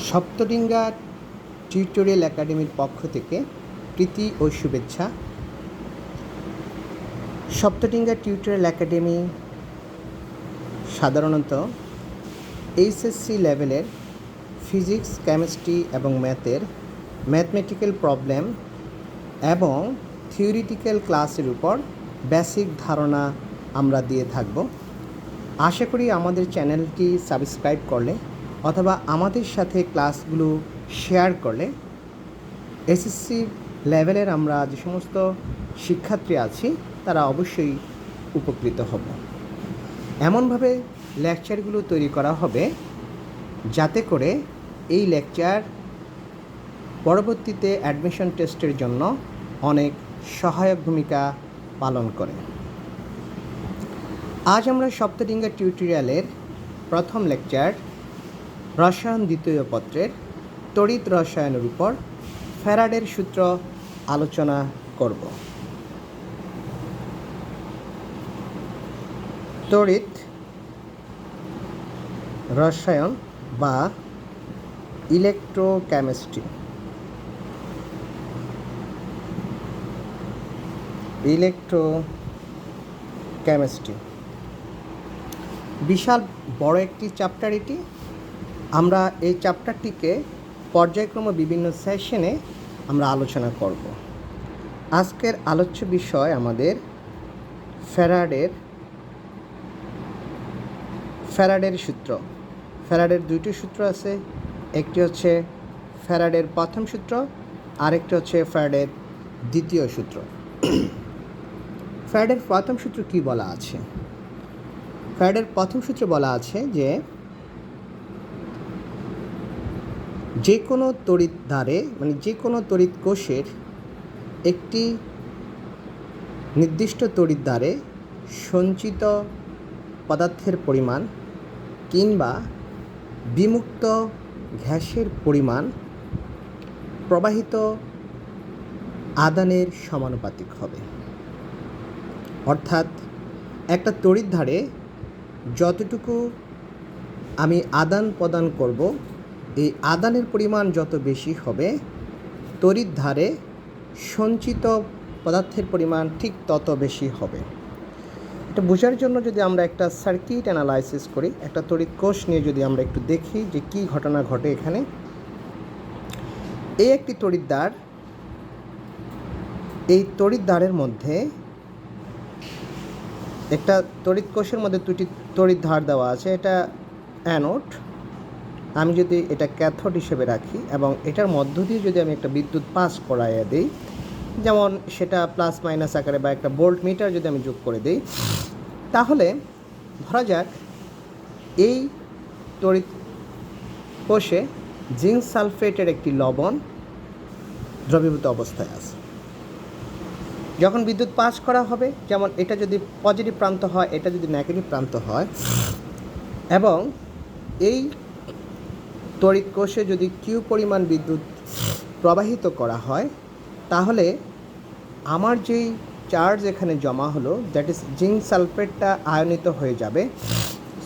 সপ্তডিঙ্গা tutorial একাডেমির পক্ষ থেকে প্রীতি ও শুভেচ্ছা। সপ্তডিঙ্গা টিউটোরিয়াল একাডেমি সাধারণত এইচএসসি লেভেলের ফিজিক্স, কেমিস্ট্রি এবং ম্যাথের ম্যাথমেটিক্যাল প্রবলেম এবং থিওরিটিক্যাল ক্লাসের উপর বেসিক ধারণা আমরা দিয়ে থাকব। আশা করি আমাদের চ্যানেলটি সাবস্ক্রাইব করলে অথবা আমাদের সাথে ক্লাসগুলো শেয়ার করলে এসএসসি লেভেলের আমরা যে সমস্ত শিক্ষার্থী আছি তারা অবশ্যই উপকৃত হব। এমনভাবে লেকচারগুলো তৈরি করা হবে যাতে করে এই লেকচার পরবর্তীতে অ্যাডমিশন টেস্টের জন্য অনেক সহায়ক ভূমিকা পালন করে। আজ আমরা সপ্তডিঙ্গা টিউটোরিয়ালের প্রথম লেকচার রসায়ন দ্বিতীয় পত্রের তড়িৎ রসায়নের উপর ফ্যারাডের সূত্র আলোচনা করব। তড়িৎ রসায়ন বা ইলেকট্রোকেমিস্ট্রি। বিশাল বড় একটি চ্যাপ্টার এটি। আমরা এই চ্যাপ্টারটিকে পর্যায়ক্রমে বিভিন্ন সেশনে আমরা আলোচনা করব। আজকের আলোচ্য বিষয় আমাদের ফ্যারাডের সূত্র। ফ্যারাডের দুইটি সূত্র আছে, একটি হচ্ছে ফ্যারাডের প্রথম সূত্র, আরেকটি হচ্ছে ফ্যারাডের দ্বিতীয় সূত্র। ফ্যারাডের প্রথম সূত্র কি বলা আছে? ফ্যারাডের প্রথম সূত্রে বলা আছে যে কোনো তড়িৎ দ্বারে যে কোনো তড়িৎ কোষের একটি নির্দিষ্ট তড়িৎ দ্বারে সঞ্চিত পদার্থের পরিমাণ কিংবা বিমুক্ত গ্যাসের পরিমাণ প্রবাহিত আদানের সমানুপাতিক হবে। অর্থাৎ একটা তড়িৎ ধারে যতটুকু আমি আদান প্রদান করব, এই আদানের পরিমাণ যত বেশি হবে, তড়িৎ ধারে সঞ্চিত পদার্থের পরিমাণ ঠিক তত বেশি হবে। এটা বোঝার জন্য যদি আমরা একটা সার্কিট অ্যানালাইসিস করি, একটা তড়িৎ কোষ নিয়ে যদি আমরা একটু দেখি যে কী ঘটনা ঘটে এখানে। এই একটি তড়িৎদ্বার, এই তড়িৎদ্বারের মধ্যে একটা তড়িৎ কোষের মধ্যে দুটি তড়িৎদ্বার দেওয়া আছে। এটা অ্যানোড, আমি যদি এটা ক্যাথোড হিসেবে রাখি এবং এটার মধ্য দিয়ে যদি আমি একটা বিদ্যুৎ পাস করাইয়া দিই, যেমন সেটা প্লাস মাইনাস আকারে বা একটা ভোল্ট মিটার যদি আমি যোগ করে দিই, তাহলে ধরা যাক এই তড়িৎ কোষে জিঙ্ক সালফেটের একটি লবণ দ্রবীভূত অবস্থায় আছে। যখন বিদ্যুৎ পাস করা হবে, যেমন এটা যদি পজিটিভ প্রান্ত হয়, এটা যদি নেগেটিভ প্রান্ত হয়, এবং এই তড়িৎ কোষে যদি কিউ পরিমাণ বিদ্যুৎ প্রবাহিত করা হয়, তাহলে আমার যেই চার্জ এখানে জমা হলো, দ্যাট ইজ জিঙ্ক সালফেটটা আয়নিত হয়ে যাবে।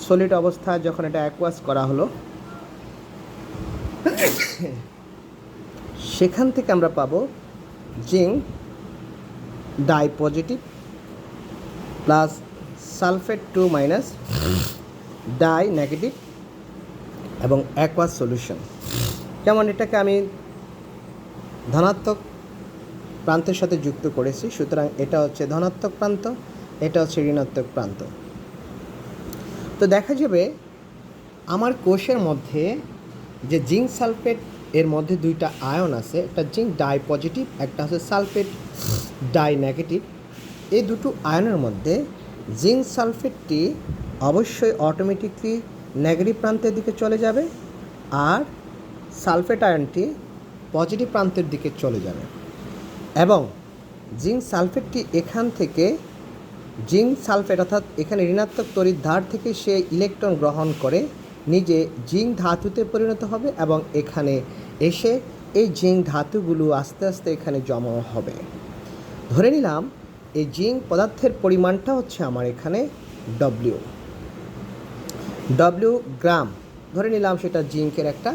সলিড অবস্থায় যখন এটা অ্যাকুয়াস করা হলো, সেখান থেকে আমরা পাবো zinc die positive plus sulphate 2 minus die negative এবং অ্যাকুয়াস সলিউশন। যেমন এটাকে আমি ধনাত্মক প্রান্তের সাথে যুক্ত করেছি, সুতরাং এটা হচ্ছে ধনাত্মক প্রান্ত, এটা হচ্ছে ঋণাত্মক প্রান্ত। তো দেখা যাবে আমার কোষের মধ্যে যে জিঙ্ক সালফেট, এর মধ্যে দুইটা আয়ন আছে, একটা জিঙ্ক ডাই পজিটিভ, একটা হচ্ছে সালফেট ডাই নেগেটিভ। এই দুটো আয়নের মধ্যে জিঙ্ক সালফেটটি অবশ্যই অটোমেটিকলি নেগেটিভ প্রান্তের দিকে চলে যাবে, আর সালফেট আয়নটি পজিটিভ প্রান্তের দিকে চলে যাবে। এবং জিঙ্ক সালফেটটি এখান থেকে জিঙ্ক সালফেট অর্থাৎ এখানে ঋণাত্মক তড়িৎদ্বার থেকে সে ইলেকট্রন গ্রহণ করে নিজে জিঙ্ক ধাতুতে পরিণত হবে এবং এখানে এসে এই জিঙ্ক ধাতুগুলো আস্তে আস্তে এখানে জমা হবে। ধরে নিলাম এই জিঙ্ক পদার্থের পরিমাণটা হচ্ছে আমার এখানে ডব্লিউ গ্রাম। ধরে নিলাম সেটা জিঙ্কের একটা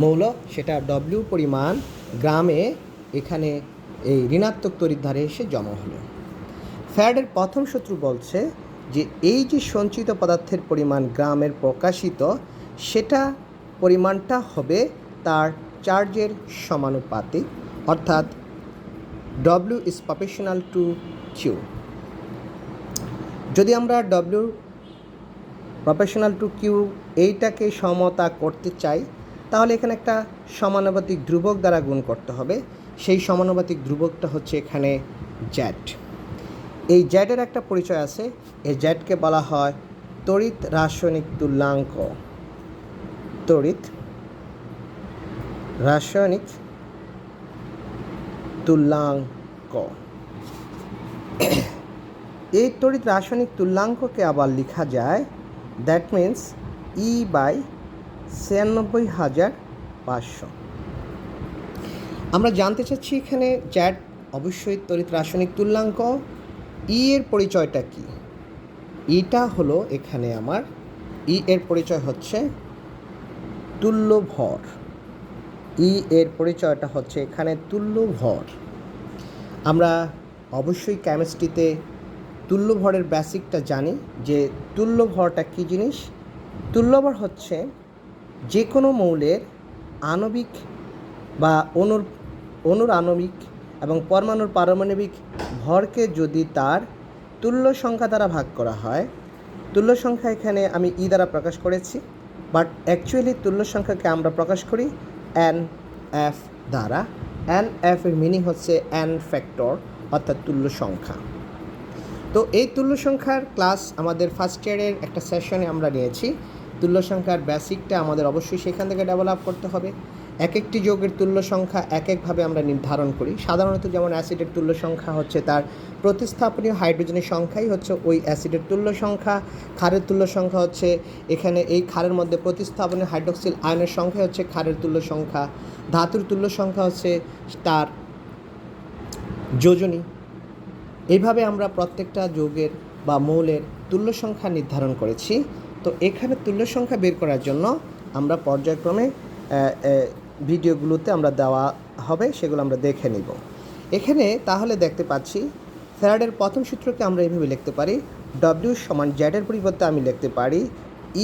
মৌল, সেটা ডব্লিউ পরিমাণ গ্রামে এখানে এই ঋণাত্মক তড়িৎধারে এসে জমা হলো। ফ্যারাডের প্রথম সূত্র বলছে যে এই যে সঞ্চিত পদার্থের পরিমাণ গ্রামের প্রকাশিত, সেটা পরিমাণটা হবে তার চার্জের সমানুপাতিক, অর্থাৎ W is proportional to Q. যদি আমরা ডব্লিউ প্রপোর্শনাল টু কিউ এইটাকে সমতা করতে চাই, তাহলে এখানে একটা সমানুপাতিক ধ্রুবক দ্বারা গুণ করতে হবে। সেই সমানুপাতিক ধ্রুবকটা হচ্ছে এখানে জ্যাড। এই জ্যাডের একটা পরিচয় আছে, এই জ্যাডকে বলা হয় তড়িৎ রাসায়নিক তুল্যাঙ্ক। তড়িৎ রাসায়নিক তুল্যাঙ্ক। এই তড়িৎ রাসায়নিক তুল্যাঙ্ককে আবার লেখা যায়, দ্যাট মিন্স E/96500। আমরা জানতে চাচ্ছি এখানে জ্যাড অবশ্যই তড়িৎ রাসায়নিক তুল্যাঙ্ক। ই এর পরিচয়টা কি? ইটা হলো এখানে আমার ই এর পরিচয় হচ্ছে তুল্য ভর। ই এর পরিচয়টা হচ্ছে এখানে তুল্য ভর। আমরা অবশ্যই কেমিস্ট্রিতে তুল্য ভরের বেসিকটা জানি যে তুল্য ভরটা কী জিনিস। তুল্য ভর হচ্ছে যে কোনো মৌলের আণবিক বা অণুর আণবিক এবং পরমাণুর পারমাণবিক ভরকে যদি তার তুল্য সংখ্যা দ্বারা ভাগ করা হয়। তুল্য সংখ্যা এখানে আমি ই দ্বারা প্রকাশ করেছি, বাট অ্যাকচুয়ালি তুল্য সংখ্যাকে আমরা প্রকাশ করি NF দ্বারা। NF এর মিনিং হচ্ছে n ফ্যাক্টর, অর্থাৎ তুল্য সংখ্যা। তো এই তুল্য সংখ্যার ক্লাস আমাদের ফার্স্ট ইয়ারের একটা সেশনে আমরা নিয়েছি। তুল্য সংখ্যার বেসিকটা আমাদের অবশ্যই সেখান থেকে ডেভেলপ করতে হবে। এক একটি যৌগের তুল্য সংখ্যা এক একভাবে আমরা নির্ধারণ করি। সাধারণত যেমন অ্যাসিডের তুল্য সংখ্যা হচ্ছে তার প্রতিস্থাপনীয় হাইড্রোজেনের সংখ্যাই হচ্ছে ওই অ্যাসিডের তুল্য সংখ্যা। ক্ষারের তুল্য সংখ্যা হচ্ছে এখানে এই ক্ষারের মধ্যে প্রতিস্থাপনীয় হাইড্রোক্সিল আয়নের সংখ্যা হচ্ছে ক্ষারের তুল্য সংখ্যা। ধাতুর তুল্য সংখ্যা হচ্ছে তার যোজনী। এইভাবে আমরা প্রত্যেকটা যৌগের বা মৌলের তুল্য সংখ্যা নির্ধারণ করেছি। তো এখানে তুল্য সংখ্যা বের করার জন্য আমরা পর্যায়ক্রমে ভিডিওগুলোতে আমরা দেওয়া হবে, সেগুলো আমরা দেখে নিব। এখানে তাহলে দেখতে পাচ্ছি ফ্যারাডের প্রথম সূত্রকে আমরা এইভাবে লিখতে পারি, ডব্লিউ সমান জ্যাডের পরিবর্তে আমি লিখতে পারি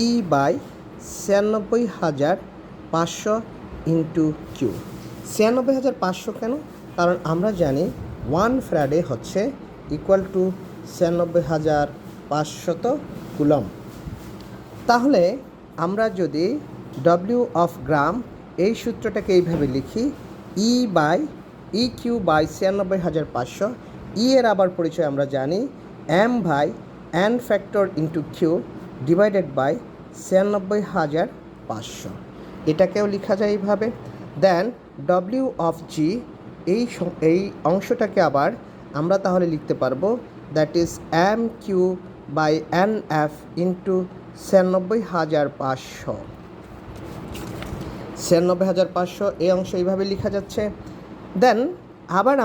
E/96500 ইন্টু কিউ। 96500 কেন? কারণ আমরা জানি 1 ফ্যারাডে হচ্ছে ইকুয়াল টু 96500 কুলম। তাহলে আমরা যদি ডব্লিউ অফ গ্রাম এই সূত্রটাকে এইভাবে লিখি E/96500। ই এর আবার পরিচয় আমরা জানি M/n factor into Q divided by 96500। এটাকেও লেখা যায় এইভাবে। দেন ডব্লিউ অফ জি এই অংশটাকে আবার আমরা তাহলে লিখতে পারবো, দ্যাট ইজ M/nf ইন্টু 96500। 96500 এই অংশ এইভাবে লেখা যাচ্ছে। দেন আবার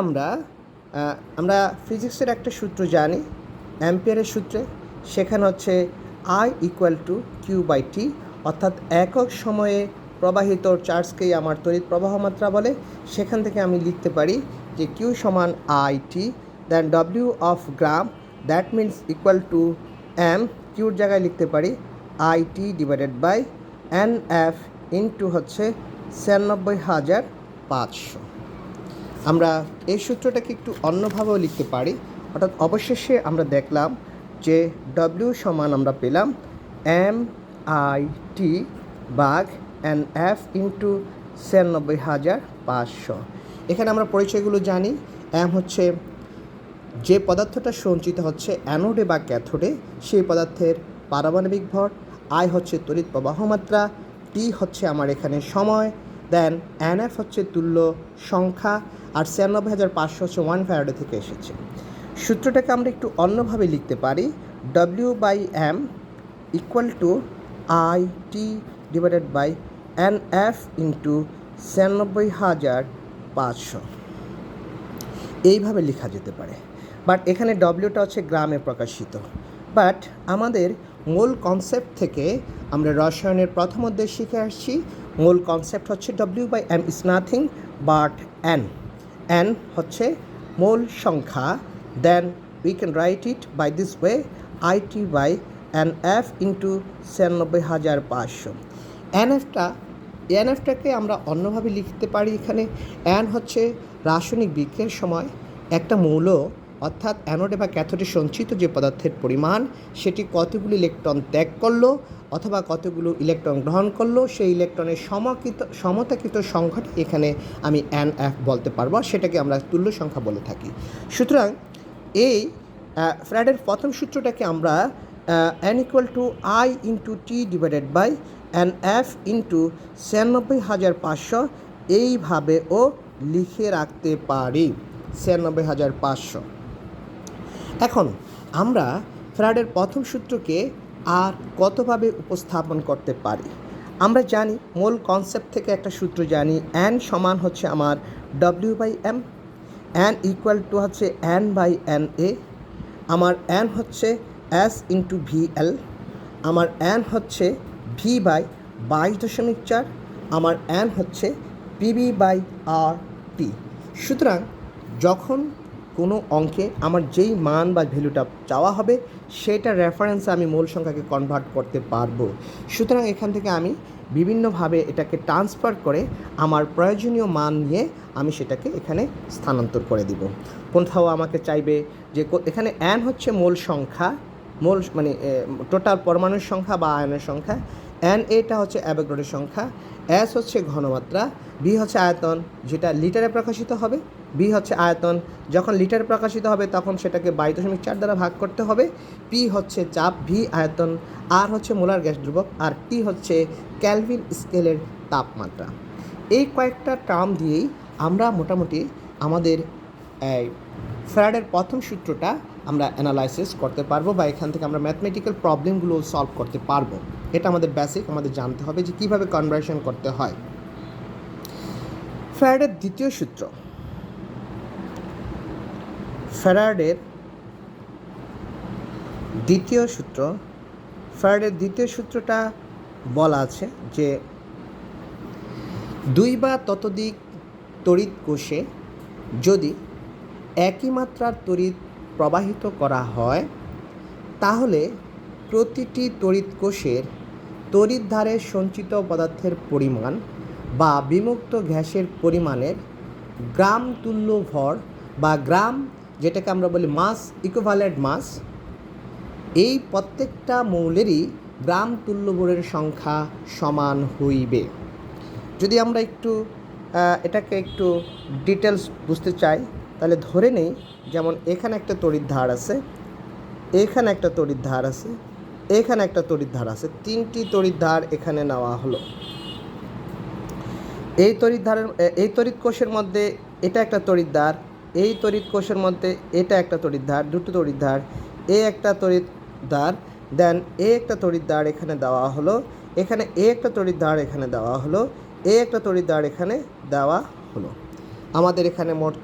আমরা ফিজিক্সের একটা সূত্র জানি, অ্যাম্পিয়ারের সূত্রে। সেখানে হচ্ছে I equal to q by t, অর্থাৎ একক সময়ে প্রবাহিত চার্জকেই আমার তড়িৎ প্রবাহ মাত্রা বলে। সেখান থেকে আমি লিখতে পারি যে কিউ সমান IT। দেন ডব্লিউ of gram that means equal to m, কিউর জায়গায় লিখতে পারি IT divided by NF into হচ্ছে 96500। আমরা এই সূত্রটাকে একটু অন্যভাবেও লিখতে পারি, অর্থাৎ অবশেষে আমরা দেখলাম যে ডব্লিউ সমান আমরা পেলাম MIT ভাগ NF ইন্টু 96500। এখানে আমরা পরিচয়গুলো জানি। এম হচ্ছে যে পদার্থটা সঞ্চিত হচ্ছে অ্যানোডে বা ক্যাথোডে, সেই পদার্থের পারমাণবিক ভর। আই হচ্ছে তড়িৎ প্রবাহ মাত্রা। টি হচ্ছে আমার এখানে সময়। দেন NF হচ্ছে তুল্য সংখ্যা। আর 96500 হচ্ছে 1 ফ্যারাডে থেকে এসেছে। সূত্রটাকে আমরা একটু অন্যভাবে লিখতে পারি, W/m equal to IT divided by NF into 96500। এইভাবে লেখা যেতে পারে। বাট এখানে ডব্লিউটা হচ্ছে গ্রামে প্রকাশিত। বাট আমাদের মূল কনসেপ্ট থেকে আমরা রসায়নের প্রথম অধ্যায় শিখে আসছি। মূল কনসেপ্ট হচ্ছে W/M is nothing but N। N হচ্ছে মূল সংখ্যা, then we can write it by this way IT/NF into ৯৬,৫০০। NFটাকে আমরা অন্যভাবে লিখতে পারি। এখানে N হচ্ছে রাসায়নিক বিক্রিয়ার সময় একটা মৌল অর্থাৎ অ্যানোডে বা ক্যাথোডে সঞ্চিত যে পদার্থের পরিমাণ, সেটি কতগুলো ইলেকট্রন ত্যাগ করলো অথবা কতগুলো ইলেকট্রন গ্রহণ করলো, সেই ইলেকট্রনের সমতাকৃত সংখ্যাটি এখানে আমি NF বলতে পারবো, সেটাকে আমরা তুল্য সংখ্যা বলে থাকি। সুতরাং এই ফ্যারাডের প্রথম সূত্রটাকে আমরা N = I × T divided by NF into ৯৬,৫০০ এইভাবেও লিখে রাখতে পারি, ৯৬,৫০০। এখন আমরা ফ্যারাডের প্রথম সূত্রকে আর কতভাবে উপস্থাপন করতে পারি? আমরা জানি মূল কনসেপ্ট থেকে একটা সূত্র জানি, N সমান হচ্ছে আমার W/M, N = হচ্ছে N/NA, আমার N হচ্ছে S × VL, আমার N হচ্ছে V/22.4, আমার N হচ্ছে PV/RT। সুতরাং যখন কোনো অঙ্কে আমার যেই মান বা ভ্যালুটা চাওয়া হবে সেটা রেফারেন্সে আমি মূল সংখ্যাকে কনভার্ট করতে পারবো। সুতরাং এখান থেকে আমি বিভিন্নভাবে এটাকে ট্রান্সফার করে আমার প্রয়োজনীয় মান নিয়ে আমি সেটাকে এখানে স্থানান্তর করে দিব। কোথাও আমাকে চাইবে যে এখানে N হচ্ছে মূল সংখ্যা, মূল মানে টোটাল পরমাণুর সংখ্যা বা আয়নের সংখ্যা, NA হচ্ছে অ্যাভোগাড্রোর সংখ্যা, S হচ্ছে ঘনমাত্রা, B হচ্ছে আয়তন যেটা লিটারে প্রকাশিত হবে, B হচ্ছে আয়তন যখন লিটারে প্রকাশিত হবে তখন সেটাকে 22.4 দ্বারা ভাগ করতে হবে, P হচ্ছে চাপ, V আয়তন, R হচ্ছে মোলার গ্যাস ধ্রুবক, আর T হচ্ছে ক্যালভিন স্কেলের তাপমাত্রা। এই কয়েকটা টার্ম দিয়েই আমরা মোটামুটি আমাদের ফ্যারাডের প্রথম সূত্রটা আমরা অ্যানালাইসিস করতে পারবো বা এখান থেকে আমরা ম্যাথমেটিক্যাল প্রবলেমগুলো সলভ করতে পারবো। এটা আমাদের বেসিক, আমাদের জানতে হবে যে কীভাবে কনভার্সন করতে হয়। ফ্যারাডের দ্বিতীয় সূত্র, ফ্যারাডের দ্বিতীয় সূত্রটা বলা আছে যে 2 বা ততোধিক তড়িৎ কোষে যদি একই মাত্রার তড়িৎ প্রবাহিত করা হয় তাহলে প্রতিটি তড়িৎ কোষের তড়িৎধারে সঞ্চিত পদার্থের পরিমাণ বা বিমুক্ত গ্যাসের পরিমাণের গ্রাম তুল্য ভর বা গ্রাম, যেটাকে আমরা বলি মাস, ইকুইভ্যালেন্ট মাস, এই প্রত্যেকটা মৌলেরই গ্রাম তুল্য ভরের সংখ্যা সমান হইবে। যদি আমরা একটু এটাকে একটু ডিটেলস বুঝতে চাই তাহলে ধরে নেই যেমন এখানে একটা তড়িৎধার আছে, এখানে একটা তড়িৎধার আছে, এখানে একটা তড়িৎধার আছে, 3টি তড়িৎধার এখানে নেওয়া হলো। এই তড়িৎ কোষের মধ্যে এটা একটা তড়িৎধার, এই তড়িৎ কোষের মধ্যে এটা একটা তড়িৎধার, দুটো তড়িৎধার, একটা তড়িৎধার, দেন একটা তড়িৎধার এখানে দেওয়া হলো, এখানে একটা তড়িৎধার এখানে দেওয়া হলো, একটা তড়িৎধার এখানে দেওয়া হলো। আমাদের এখানে মোট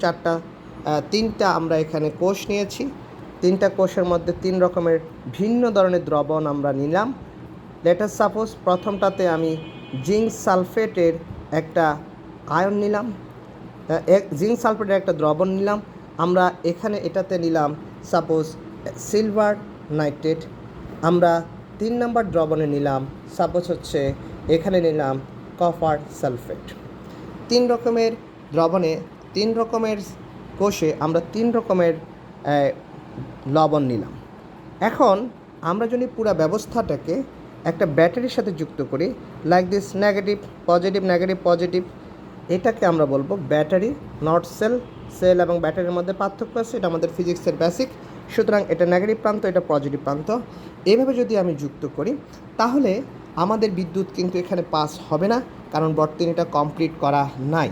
3টা আমরা এখানে কোষ নিয়েছি। 3টা কোষের মধ্যে 3 রকমের ভিন্ন ধরনের দ্রবণ আমরা নিলাম। লেটাস সাপোজ প্রথমটাতে আমি জিঙ্ক সালফেটের একটা আয়ন নিলাম, জিঙ্ক সালফেটের একটা দ্রবণ নিলাম। আমরা এখানে এটাতে নিলাম সাপোজ সিলভার নাইট্রেট। আমরা 3 নম্বর দ্রবণে নিলাম সাপোজ হচ্ছে এখানে নিলাম কপার সালফেট। 3 রকমের দ্রবণে 3 রকমের কোষে আমরা 3 রকমের লবণ নিলাম। এখন আমরা যদি পুরো ব্যবস্থাটাকে একটা ব্যাটারির সাথে যুক্ত করি, like this, negative positive negative positive, এটাকে আমরা বলবো ব্যাটারি, নট সেল। সেল এবং ব্যাটারির মধ্যে পার্থক্য আছে, এটা আমাদের ফিজিক্সের বেসিক। সুতরাং এটা নেগেটিভ প্রান্ত, এটা পজিটিভ প্রান্ত। এইভাবে যদি আমি যুক্ত করি তাহলে আমাদের বিদ্যুৎ কিন্তু এখানে পাস হবে না, কারণ বর্তনীটা কমপ্লিট করা নাই।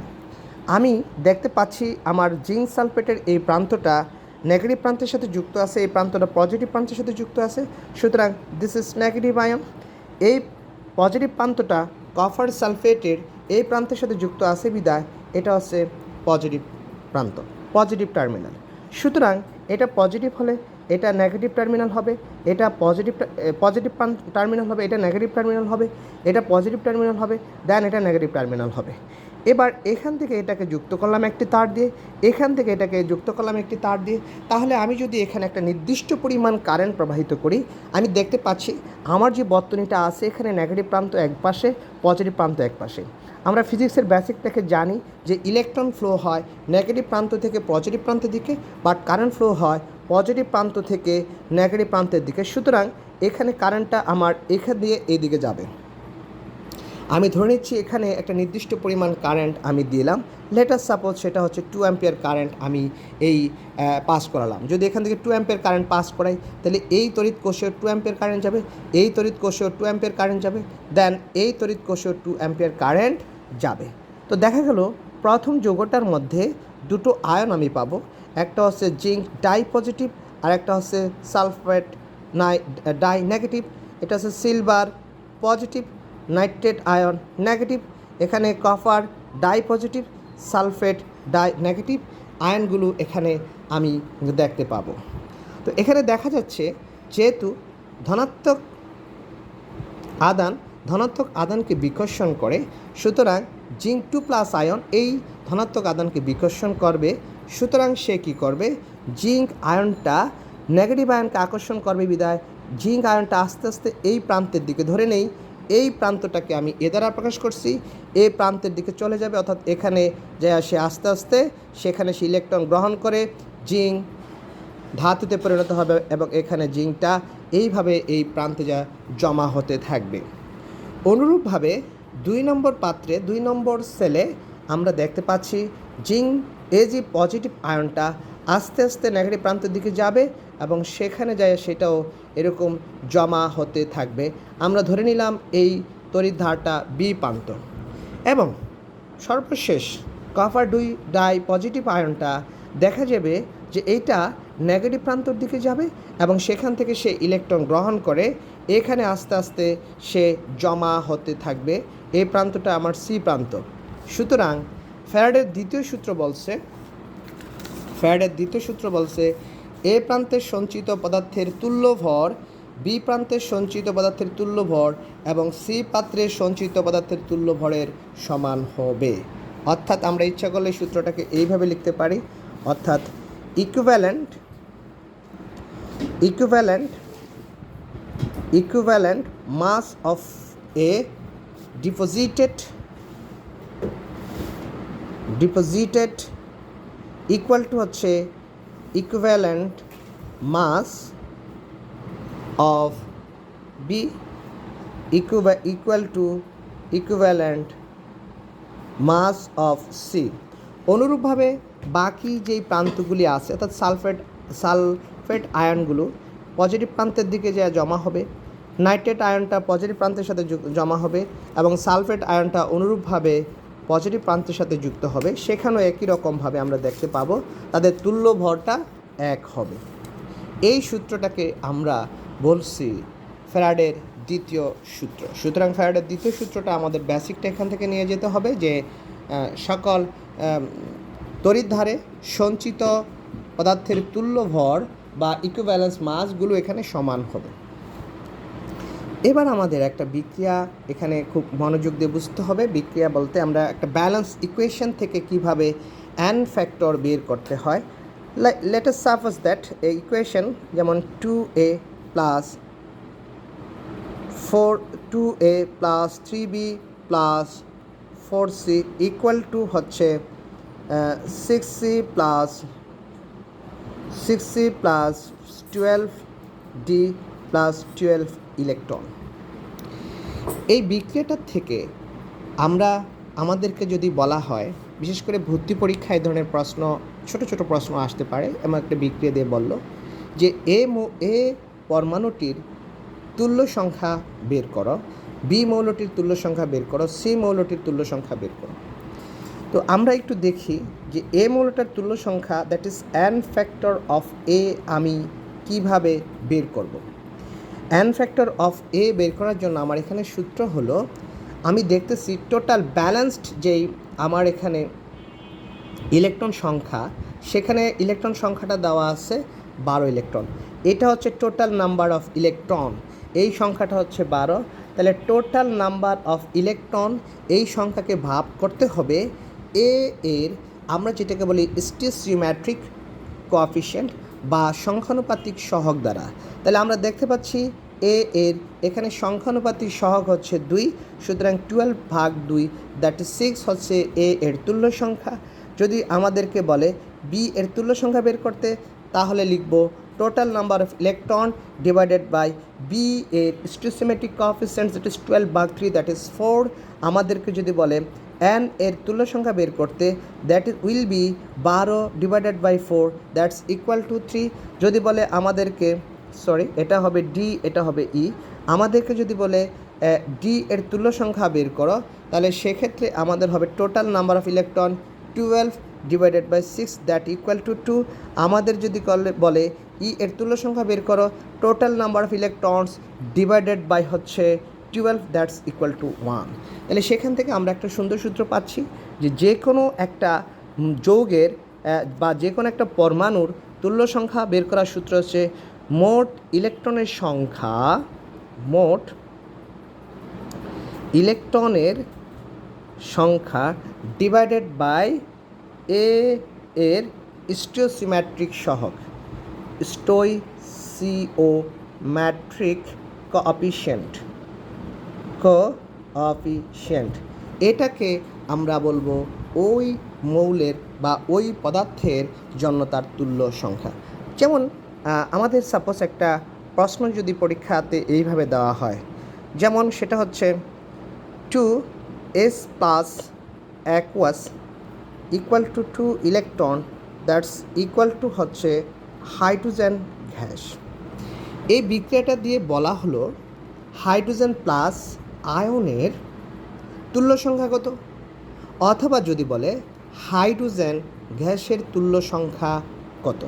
আমি দেখতে পাচ্ছি আমার জিঙ্ক সালফেটের এই প্রান্তটা নেগেটিভ প্রান্তের সাথে যুক্ত আছে, এই প্রান্তটা পজিটিভ প্রান্তের সাথে যুক্ত আছে। সুতরাং দিস ইজ নেগেটিভ আয়ন। এই পজিটিভ প্রান্তটা কপার সালফেটের এই প্রান্তের সাথে যুক্ত আছে বিদায় এটা হচ্ছে পজিটিভ প্রান্ত, পজিটিভ টার্মিনাল। সুতরাং এটা পজিটিভ হলে এটা নেগেটিভ টার্মিনাল হবে, এটা পজিটিভ টার্মিনাল হবে, এটা নেগেটিভ টার্মিনাল হবে, এটা পজিটিভ টার্মিনাল হবে, দেন এটা নেগেটিভ টার্মিনাল হবে। এবার এখান থেকে এটাকে যুক্ত করলাম একটি তার দিয়ে, এখান থেকে এটাকে যুক্ত করলাম একটি তার দিয়ে। তাহলে আমি যদি এখানে একটা নির্দিষ্ট পরিমাণ কারেন্ট প্রবাহিত করি, আমি দেখতে পাচ্ছি আমার যে বর্তনীটা আছে এখানে নেগেটিভ প্রান্ত এক পাশে, পজিটিভ প্রান্ত এক পাশে। আমরা ফিজিক্সের বেসিক থেকে জানি যে ইলেকট্রন ফ্লো হয় নেগেটিভ প্রান্ত থেকে পজিটিভ প্রান্তের দিকে, বাট কারেন্ট ফ্লো হয় পজিটিভ প্রান্ত থেকে নেগেটিভ প্রান্তের দিকে। সুতরাং এখানে কারেন্টটা আমার এখান দিয়ে এদিকে যাবে। আমি ধরে নিচ্ছি এখানে একটা নির্দিষ্ট পরিমাণ কারেন্ট আমি দিলাম, লেটাস সাপোজ সেটা হচ্ছে 2 অ্যাম্পিয়ার কারেন্ট আমি এই পাস করালাম। যদি এখান থেকে 2 অ্যাম্পিয়ার কারেন্ট পাস করাই, তাহলে এই তড়িৎ কোষেও 2 অ্যাম্পিয়ার কারেন্ট যাবে, এই তড়িৎ কোষেও 2 অ্যাম্পিয়ার কারেন্ট যাবে, দেন এই তড়িৎ কোষেও 2 অ্যাম্পিয়ার কারেন্ট যাবে। তো দেখা গেল প্রথম যৌগটার মধ্যে দুটো আয়ন আমি পাবো, একটা হচ্ছে জিঙ্ক ডাই পজিটিভ আর একটা হচ্ছে সালফেট ডাই নেগেটিভ। এটা হচ্ছে silver positive, nitrate ion negative, এখানে copper die positive, sulphate die negative আয়নগুলো এখানে আমি দেখতে পাবো। তো এখানে দেখা যাচ্ছে যেহেতু ধনাত্মক আদানকে বিকর্ষণ করে, সুতরাং জিঙ্ক 2+ আয়ন এই ধনাত্মক আদানকে বিকর্ষণ করবে। সুতরাং সে কী করবে, জিঙ্ক আয়নটা নেগেটিভ আয়নকে আকর্ষণ করবে বিদায় জিঙ্ক আয়নটা আস্তে আস্তে এই প্রান্তের দিকে, ধরে নেই এই প্রান্তটাকে আমি এ দ্বারা প্রকাশ করছি, এই প্রান্তের দিকে চলে যাবে, অর্থাৎ এখানে যায় সে আস্তে আস্তে সেখানে সে ইলেকট্রন গ্রহণ করে জিঙ্ক ধাতুতে পরিণত হবে এবং এখানে জিঙ্কটা এইভাবে এই প্রান্তে যা জমা হতে থাকবে। অনুরূপভাবে 2 নম্বর পাত্রে 2 নম্বর সেলে আমরা দেখতে পাচ্ছি জিঙ্ক যে পজিটিভ আয়নটা আস্তে আস্তে নেগেটিভ প্রান্তের দিকে যাবে এবং সেখানে যায় সেটাও এরকম জমা হতে থাকবে। আমরা ধরে নিলাম এই তড়িৎ ধারটা বি প্রান্ত এবং সর্বশেষ কপার ডাই পজিটিভ আয়নটা দেখা যাবে যে এইটা নেগেটিভ প্রান্তর দিকে যাবে এবং সেখান থেকে সে ইলেকট্রন গ্রহণ করে এখানে আস্তে আস্তে সে জমা হতে থাকবে। এই প্রান্তটা আমার সি প্রান্ত। সুতরাং ফ্যারাডের দ্বিতীয় সূত্র বলছে এ প্রান্তের সঞ্চিত পদার্থের তুল্য ভর বি প্রান্তের সঞ্চিত পদার্থের তুল্য ভর এবং সি পাত্রের সঞ্চিত পদার্থের তুল্য ভরের সমান হবে। অর্থাৎ আমরা ইচ্ছা করলে সূত্রটাকে এইভাবে লিখতে পারি, অর্থাৎ equivalent mass of a deposited equal to হচ্ছে equivalent mass of b equal to equivalent mass of c. অনুরূপভাবে বাকি যেই প্রান্তগুলি আছে অর্থাৎ সালফেট আয়নগুলো পজিটিভ প্রান্তের দিকে যা জমা হবে, নাইট্রেট আয়নটা পজিটিভ প্রান্তের সাথে জমা হবে এবং সালফেট আয়নটা অনুরূপভাবে পজিটিভ প্রান্তের সাথে যুক্ত হবে। সেখানেও একই রকমভাবে আমরা দেখতে পাবো তাদের তুল্য ভরটা এক হবে। এই সূত্রটাকে আমরা বলছি ফ্যারাডের দ্বিতীয় সূত্র। সুতরাং ফ্যারাডের দ্বিতীয় সূত্রটা আমাদের বেসিকটা এখান থেকে নিয়ে যেতে হবে যে সকল তড়িৎধারে সঞ্চিত পদার্থের তুল্য ভর বা ইকুইভ্যালেন্স মাসগুলো এখানে সমান হবে। এবার আমাদের একটা বিক্রিয়া এখানে খুব মনোযোগ দিয়ে বুঝতে হবে। বিক্রিয়া বলতে আমরা একটা ব্যালেন্স ইকুয়েশন থেকে কিভাবে n ফ্যাক্টর বের করতে হয়। Let us suppose that a equation যেমন 2a plus 3b plus 4c equal to হচ্ছে 6c plus 12d plus 12 electron. এই বিক্রিয়াটার থেকে আমাদেরকে যদি বলা হয়, বিশেষ করে ভর্তি পরীক্ষায় এই ধরনের প্রশ্ন ছোট প্রশ্ন আসতে পারে, এমন একটা বিক্রিয়া দিয়ে বলল যে এ পরমাণুটির তুল্য সংখ্যা বের করো, বি মৌলটির তুল্য সংখ্যা বের করো, সি মৌলটির তুল্য সংখ্যা বের করো। তো আমরা একটু দেখি যে এ মৌলটার তুল্য সংখ্যা that is n factor of a আমি কিভাবে বের করব। n ফ্যাক্টর অফ এ বের করার জন্য আমার এখানে সূত্র হলো, আমি দেখতেছি টোটাল ব্যালেন্সড যেই আমার এখানে ইলেকট্রন সংখ্যা, সেখানে ইলেকট্রন সংখ্যাটা দেওয়া আছে 12 ইলেকট্রন। এটা হচ্ছে টোটাল নাম্বার অফ ইলেকট্রন, এই সংখ্যাটা হচ্ছে 12। তাহলে টোটাল নাম্বার অফ ইলেকট্রন এই সংখ্যাকে ভাগ করতে হবে এ এর, আমরা যেটাকে বলি স্টিচিওমেট্রিক কোএফিসিয়েন্ট বা সংখ্যানুপাতিক সহগ দ্বারা। তাহলে আমরা দেখতে পাচ্ছি এ এর এখানে সংখ্যানুপাতিক সহগ হচ্ছে 2, সুতরাং 12/2 দ্যাট ইজ 6 হচ্ছে এ এর তুল্য সংখ্যা। যদি আমাদেরকে বলে বি এর তুল্য সংখ্যা বের করতে, তাহলে লিখব total number of electron divided by b এর stoichiometric coefficient that is 12/3 that is 4। আমাদেরকে যদি বলে এন এর তুল্য সংখ্যা বের করতে, that is will be 12 divided by 4 that's equal to 3। যদি বলে আমাদেরকে এটা হবে ডি, এটা হবে ই। আমাদেরকে যদি বলে ডি এর তুল্য সংখ্যা বের করো, তাহলে সেক্ষেত্রে আমাদের হবে total number of electron 12 divided by 6 that equal to 2। আমাদের যদি বলে ই এর তুল্য সংখ্যা বের করো, total number of electrons divided by হচ্ছে 12 দ্যাটস ইকুয়াল টু 1। তাহলে সেখান থেকে আমরা একটা সুন্দর সূত্র পাচ্ছি যে কোনো একটা যৌগের বা যে কোনো একটা পরমাণুর তুল্য সংখ্যা বের করার সূত্র হচ্ছে মোট ইলেকট্রনের সংখ্যা ডিভাইডেড বাই এ এর স্টিচিওমেট্রিক সহগ, স্টোইচিওমেট্রিক কোএফিসিয়েন্ট। এটাকে আমরা বলবো ওই মৌলের বা ওই পদার্থের জন্য তার তুল্য সংখ্যা। যেমন আমাদের সাপোজ একটা প্রশ্ন যদি পরীক্ষাতে এইভাবে দেওয়া হয়, যেমন সেটা হচ্ছে 2s plus aqueous equal to 2 electron that's equal to হচ্ছে হাইড্রোজেন গ্যাস। এই বিক্রিয়াটা দিয়ে বলা হলো হাইড্রোজেন প্লাস আয়নের তুল্য সংখ্যা কত, অথবা যদি বলে হাইড্রোজেন গ্যাসের তুল্য সংখ্যা কত।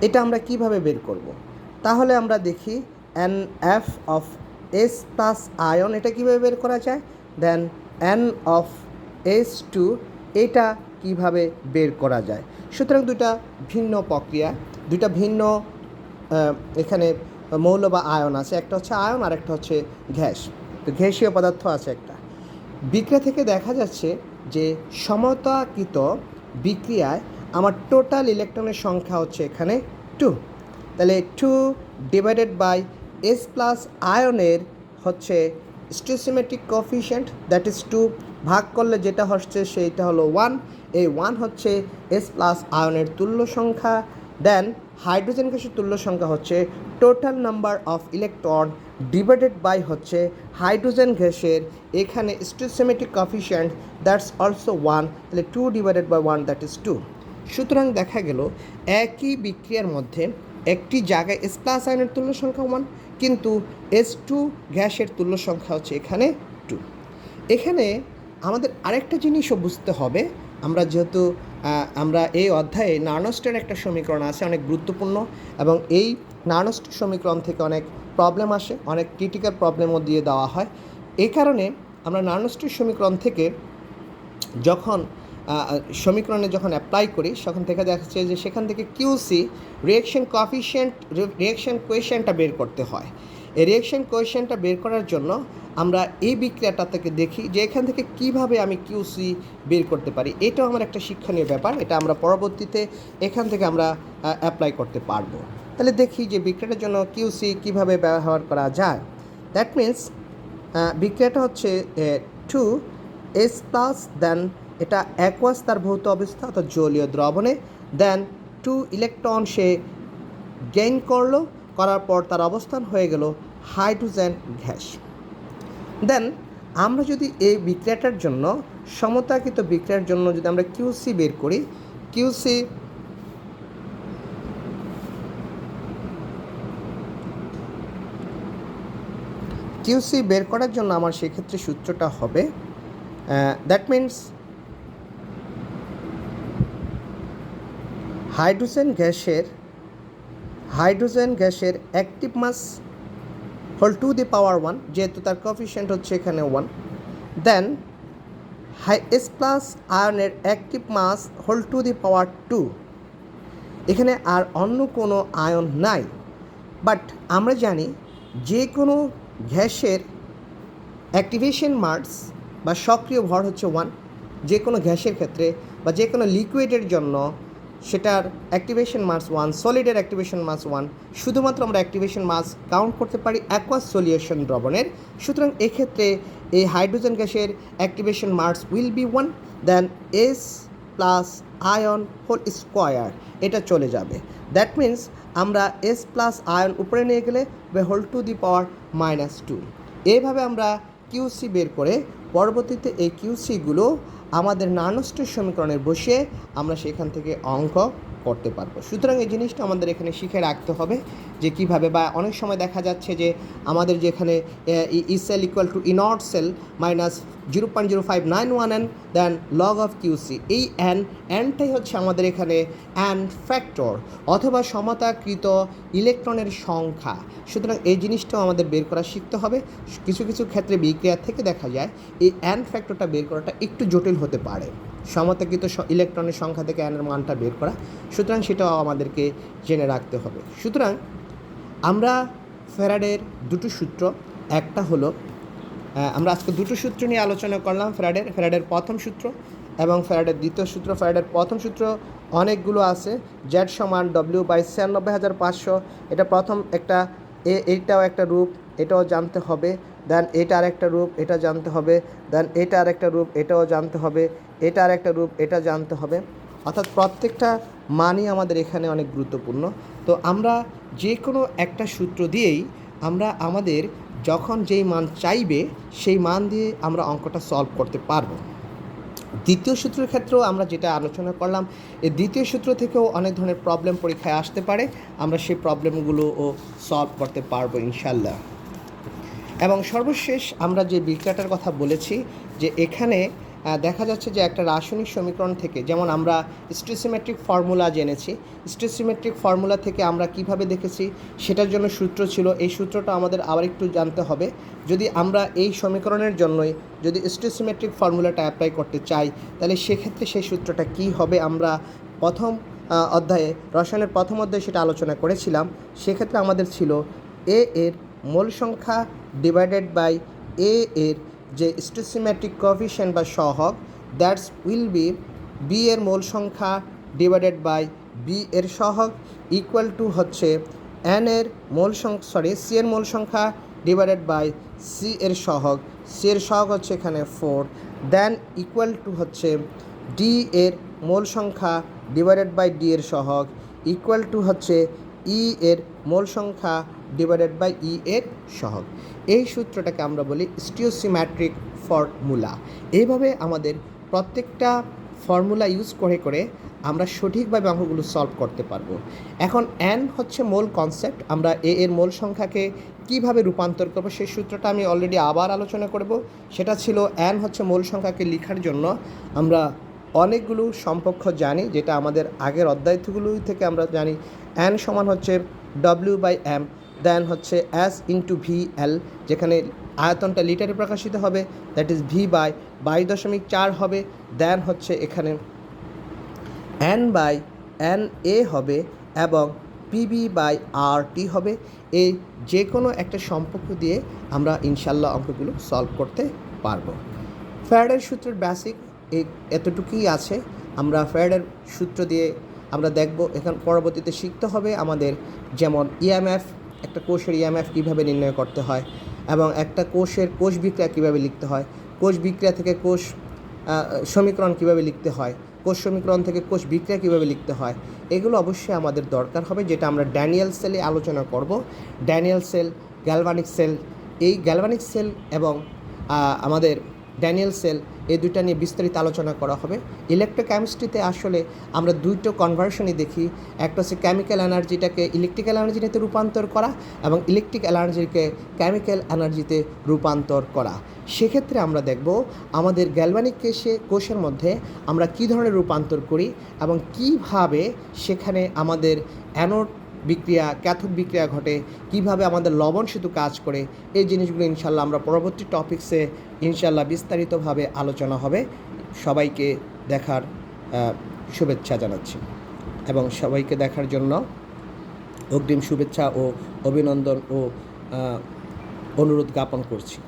এটা আমরা কিভাবে বের করব? তাহলে আমরা দেখি N F of S plus ion, এটা কীভাবে বের করা যায়, than n of S two, এটা কিভাবে বের করা যায়। সুতরাং দুটা ভিন্ন প্রক্রিয়া, দুটা ভিন্ন এখানে মৌল বা আয়ন আছে, একটা হচ্ছে আয়ন আর একটা হচ্ছে গ্যাস। তো গ্যাসীয় পদার্থ আছে একটা। বিক্রিয়া থেকে দেখা যাচ্ছে যে সমতাকৃত বিক্রিয়ায় আমার টোটাল ইলেকট্রনের সংখ্যা হচ্ছে এখানে 2। তাহলে 2 ডিভাইডেড বাই এস প্লাস আয়নের হচ্ছে স্টিচিওমেট্রিক কোএফিসিয়েন্ট দ্যাট ইজ 2, ভাগ করলে যেটা হচ্ছে সেইটা হলো 1। এই 1 হচ্ছে এস প্লাস আয়নের তুল্য সংখ্যা। দেন হাইড্রোজেন গ্যাসের তুল্য সংখ্যা হচ্ছে total number of electron divided by হচ্ছে হাইড্রোজেন গ্যাসের এখানে স্টিচিওমেট্রিক কোএফিসিয়েন্ট দ্যাটস অলসো 1। তাহলে 2 ডিভাইডেড বাই 1 দ্যাট ইজ 2। সুতরাং দেখা গেল একই বিক্রিয়ার মধ্যে একটি জায়গায় এস প্লাস আয়নের তুল্য সংখ্যা 1, কিন্তু S2 গ্যাসের তুল্য সংখ্যা হচ্ছে এখানে 2। এখানে আমাদের আরেকটা জিনিসও বুঝতে হবে, আমরা যেহেতু আমরা এই অধ্যায়ে নার্নস্টের একটা সমীকরণ আছে অনেক গুরুত্বপূর্ণ, এবং এই নার্নস্টের সমীকরণ থেকে অনেক প্রবলেম আসে, অনেক ক্রিটিক্যাল প্রবলেমও দিয়ে দেওয়া হয়। এই কারণে আমরা নার্নস্টের সমীকরণ থেকে যখন সমীকরণে যখন অ্যাপ্লাই করি, তখন থেকে দেখা যাচ্ছে যে সেখান থেকে কিউসি রিঅ্যাকশন কোয়েফিসিয়েন্টটা বের করতে হয়। এই রিঅ্যাকশন কোয়েফিসিয়েন্টটা বের করার জন্য আমরা এই বিক্রিয়াটা থেকে দেখি যে এখান থেকে কিভাবে আমি কিউসি বের করতে পারি। এটাও আমার একটা শিক্ষণীয় ব্যাপার, এটা আমরা পরবর্তীতে এখান থেকে আমরা অ্যাপ্লাই করতে পারবো। তাহলে দেখি যে বিক্রিয়াটার জন্য কিউসি কিভাবে ব্যবহার করা যায়। দ্যাট মিন্স বিক্রিয়াটা হচ্ছে 2s প্লাস, দেন এটা অ্যাকুয়াস তার ভৌত অবস্থা অর্থাৎ জলীয় দ্রবণে, দেন 2 ইলেকট্রন সে গেইন করলো, করার পর তার অবস্থান হয়ে গেল হাইড্রোজেন গ্যাস। দেন আমরা যদি এই বিক্রিয়াটার জন্য সমতাকৃত বিক্রিয়ার জন্য যদি আমরা কিউসি বের করি, কিউসি বের করার জন্য আমার সেক্ষেত্রে সূত্রটা হবে দ্যাট মিন্স হাইড্রোজেন গ্যাসের active mass whole to the power 1, যেহেতু তার কোএফিসিয়েন্ট হচ্ছে এখানে 1। দেন এস প্লাস আয়নের active mass whole to the power 2, এখানে আর অন্য কোনো আয়ন নাই। বাট আমরা জানি যে কোনো গ্যাসের অ্যাক্টিভেশন মাস বা সক্রিয় ভর হচ্ছে 1। যে কোনো গ্যাসের ক্ষেত্রে বা যে কোনো লিকুইডের জন্য সেটার অ্যাক্টিভেশন মাস 1, সলিডের অ্যাক্টিভেশন মাস 1। শুধুমাত্র আমরা অ্যাক্টিভেশন মাস কাউন্ট করতে পারি অ্যাকোয়াস সলিউশন দ্রবণের। সুতরাং এক্ষেত্রে এই হাইড্রোজেন গ্যাসের activation mass will be 1, then S plus ion whole square এটা চলে যাবে। দ্যাট মিন্স আমরা এস প্লাস আয়ন উপরে নিয়ে গেলে হোল টু দি পাওয়ার -2। এইভাবে আমরা কিউসি বের করে পরবর্তীতে এই কিউসিগুলো আমাদের নার্নস্টের সমীকরণে বসিয়ে আমরা সেখান থেকে অঙ্ক করতে পারবো। সুতরাং এই জিনিসটা আমাদের এখানে শিখে রাখতে হবে যে কীভাবে, বা অনেক সময় দেখা যাচ্ছে যে আমাদের যেখানে e cell equal to e naught cell minus 0.0591 n then log of qc, এই এনটাই হচ্ছে আমাদের এখানে অ্যান ফ্যাক্টর অথবা সমতাকৃত ইলেকট্রনের সংখ্যা। সুতরাং এই জিনিসটাও আমাদের বের করা শিখতে হবে। কিছু কিছু ক্ষেত্রে বিক্রিয়া থেকে দেখা যায় এই অ্যান ফ্যাক্টরটা বের করাটা একটু জটিল হতে পারে, সমতাকৃত ইলেকট্রনের সংখ্যা থেকে অ্যানের মানটা বের করা। সুতরাং সেটাও আমাদেরকে জেনে রাখতে হবে। সুতরাং আমরা ফ্যারাডের দুটো সূত্র, একটা হলো আমরা আজকে দুটো সূত্র নিয়ে আলোচনা করলাম, ফ্যারাডের প্রথম সূত্র এবং ফ্যারাডের দ্বিতীয় সূত্র। ফ্যারাডের প্রথম সূত্র অনেকগুলো আছে, জেড সমান W/96,500, এটা প্রথম একটা। এইটাও একটা রূপ, এটাও জানতে হবে। দেন এটা আরেকটা রূপ, এটা জানতে হবে। দেন এটা আরেকটা রূপ, এটাও জানতে হবে। এটা আরেকটা রূপ, এটা জানতে হবে। অর্থাৎ প্রত্যেকটা মানই আমাদের এখানে অনেক গুরুত্বপূর্ণ। তো আমরা যে কোনো একটা সূত্র দিয়েই আমরা আমাদের যখন যেই মান চাইবে সেই মান দিয়ে আমরা অঙ্কটা সলভ করতে পারবো। দ্বিতীয় সূত্রের ক্ষেত্রেও আমরা যেটা আলোচনা করলাম, এই দ্বিতীয় সূত্র থেকেও অনেক ধরনের প্রবলেম পরীক্ষায় আসতে পারে, আমরা সেই প্রবলেমগুলোও সলভ করতে পারবো ইনশাল্লাহ। এবং সর্বশেষ আমরা যে বিক্রিয়াটার কথা বলেছি, যে এখানে দেখা যাচ্ছে যে একটা রাসায়নিক সমীকরণ থেকে, যেমন আমরা স্টিচিওমেট্রিক ফর্মুলা জেনেছি, স্টিচিওমেট্রিক ফর্মুলা থেকে আমরা কিভাবে দেখেছি সেটার জন্য সূত্র ছিল। এই সূত্রটা আমাদের আবার একটু জানতে হবে। যদি আমরা এই সমীকরণের জন্যই যদি স্টিচিওমেট্রিক ফর্মুলাটা অ্যাপ্লাই করতে চাই, তাহলে সেক্ষেত্রে সেই সূত্রটা কী হবে আমরা প্রথম অধ্যায়ে, রসায়নের প্রথম অধ্যায়ে সেটা আলোচনা করেছিলাম। সেক্ষেত্রে আমাদের ছিল এ এর মোল সংখ্যা ডিভাইডেড বাই এ এর যে স্টিচিওমেট্রিক কোএফিশিয়েন্ট বা সহগ, দ্যাটস উইল বি বি এর মোল সংখ্যা ডিভাইডেড বাই বি এর সহগ ইকুয়াল টু হচ্ছে এন এর মোল সংখ্যা সি এর মোল সংখ্যা ডিভাইডেড বাই সি এর সহগ। সি এর সহগ হচ্ছে এখানে 4, দেন ইকুয়াল টু হচ্ছে ডি এর মোল সংখ্যা ডিভাইডেড বাই ডি এর সহগ ইকুয়াল টু হচ্ছে ই এর মোল সংখ্যা ডিভাইডেড বাই ই এর সহগ। এই সূত্রটাকে আমরা বলি স্টিচিওমেট্রিক ফর্মুলা। এইভাবে আমাদের প্রত্যেকটা ফর্মুলা ইউজ করে করে আমরা সঠিকভাবে অঙ্কগুলো সলভ করতে পারবো। এখন এন হচ্ছে মূল কনসেপ্ট, আমরা এ এর মোল সংখ্যাকে কিভাবে রূপান্তর করবো সেই সূত্রটা আমি অলরেডি আবার আলোচনা করব। সেটা ছিল এন হচ্ছে মূল সংখ্যাকে লেখার জন্য আমরা অনেকগুলো সম্পর্ক জানি, যেটা আমাদের আগের অধ্যায়গুলো থেকে আমরা জানি। এন সমান হচ্ছে W/m, দেন হচ্ছে S ইন্টু VL, যেখানে আয়তনটা লিটারে প্রকাশিত হবে, দ্যাট ইজ V/22.4 হবে। দেন হচ্ছে এখানে N/NA হবে এবং PV/RT হবে। এই যে কোনো একটা সম্পর্ক দিয়ে আমরা ইনশাল্লাহ অঙ্কগুলো সলভ করতে পারবো। ফ্যারাডের সূত্রের বেসিক এতটুকুই আছে। আমরা ফ্যারাডের সূত্র দিয়ে আমরা দেখব। এখানে পরবর্তীতে শিখতে হবে আমাদের, যেমন ইএমএফ, একটা কোষের ইএমএফ কীভাবে নির্ণয় করতে হয় এবং একটা কোষের কোষ বিক্রিয়া কীভাবে লিখতে হয়, কোষ বিক্রিয়া থেকে কোষ সমীকরণ কীভাবে লিখতে হয়, কোষ সমীকরণ থেকে কোষ বিক্রিয়া কীভাবে লিখতে হয়, এগুলো অবশ্যই আমাদের দরকার হবে, যেটা আমরা ড্যানিয়েল সেলে আলোচনা করব। ড্যানিয়েল সেল, গ্যালভানিক সেল, এই গ্যালভানিক সেল এবং আমাদের ড্যানিয়েল সেল, এই দুইটা নিয়ে বিস্তারিত আলোচনা করা হবে। ইলেকট্রোকেমিস্ট্রিতে আসলে আমরা দুইটো কনভার্সনই দেখি, একটা হচ্ছে কেমিক্যাল এনার্জিটাকে ইলেকট্রিক্যাল এনার্জিতে রূপান্তর করা এবং ইলেকট্রিক এনার্জিকে কেমিক্যাল এনার্জিতে রূপান্তর করা। সেক্ষেত্রে আমরা দেখব আমাদের গ্যালভানিক কোষের মধ্যে আমরা কী ধরনের রূপান্তর করি এবং কিভাবে সেখানে আমাদের অ্যানোড বিক্রিয়া, ক্যাথোড বিক্রিয়া ঘটে, কিভাবে আমাদের লবণ সেতু কাজ করে। এই জিনিসগুলো ইনশাল্লাহ আমরা পরবর্তী টপিক্সে ইনশাল্লাহ বিস্তারিতভাবে আলোচনা হবে। সবাইকে দেখার শুভেচ্ছা জানাচ্ছি। এবং সবাইকে দেখার জন্য অগ্রিম শুভেচ্ছা ও অভিনন্দন ও অনুরোধ জ্ঞাপন করছি।